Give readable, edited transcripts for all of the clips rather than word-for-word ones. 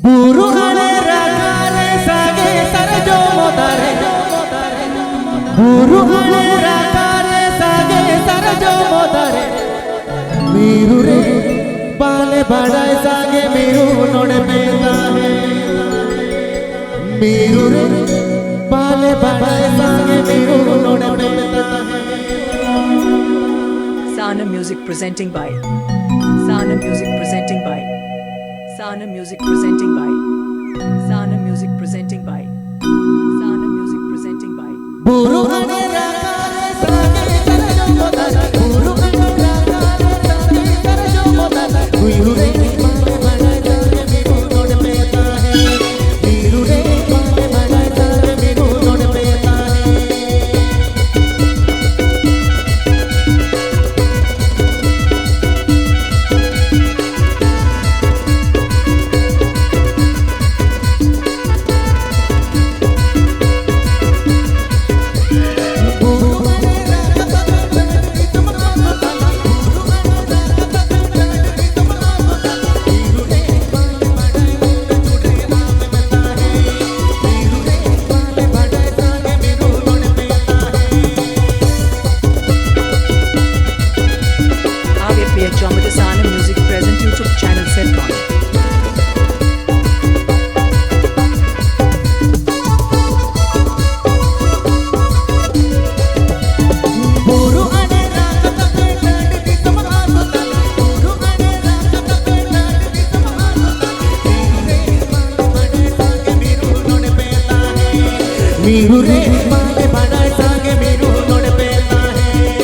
Buru hane rakare sage sarjo modare Buru hane rakare sage sarjo modare Miru re bale badai sage miru node peta hai Miru re bale badai sage miru node peta hai Sana Music presenting by Sana Music presenting by Sana Music presenting by Sana Music presenting by Sana Music presenting by Buru hane rakare sage sarjo modare Buru hane rakare sage sarjo modare Miru re bale badai sage miru node peta hai Miru re bale badai sage miru node peta hai Sana Music present YouTube channel Setcon. Buru ane rakate nadi di samahasota Buru ane rakate nadi di samahasota Miru re bale badai sage miru node peta hai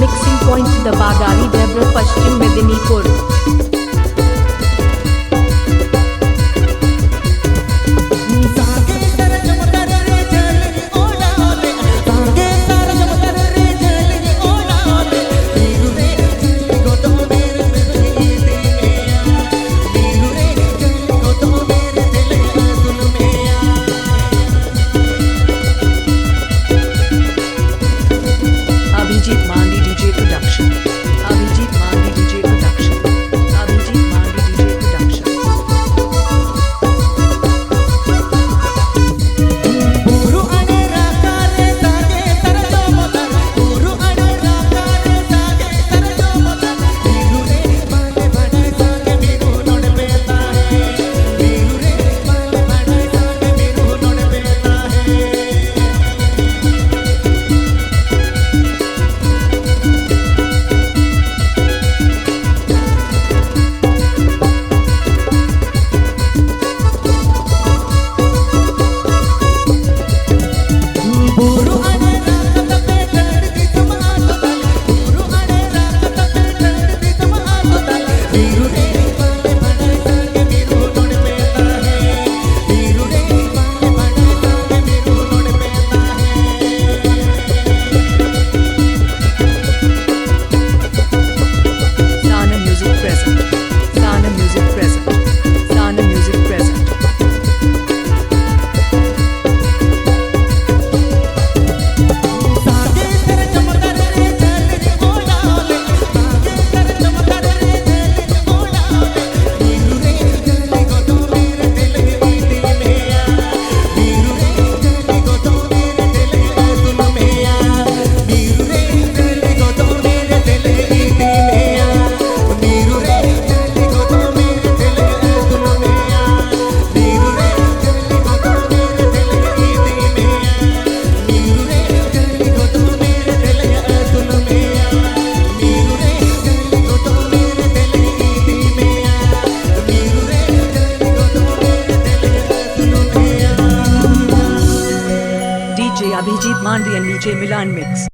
Mixing point the Bagari Debra Pashchim Medinipur. Abhijit Mandi DJ Production. Abhijit Mandi DJ Production. Abhijit Mandi DJ Production. Buru ane rakare sage sarjo modare Buru ane rakare sage sarjo modare Miru re bale badai sage miru node peta hai Miru re bale badai sage miru node peta hai Buru ane rakate nadi di samahasota Buru ane rakate nadi di samahasota Miru re bale badai sage miru node peta hai Miru re bale badai sage miru node peta hai Sana Music present. Sana Music present. Sana Music present. Sage sarjo modare jale ola ole Sage sarjo modare jale ola ole Miru re jale goto mere dile eeti meya Miru re jale goto mere dile asun meya Miru re jale goto mere dile eeti meya Miru re jale goto mere dile asun meya Miru re jale goto mere dile eeti meya Miru re jale goto mere dile asun meya Miru re jale goto mere dile eeti meya Miru re jale goto mere dile asun meya DJ Abhijit Mandi and DJ Milan Mix.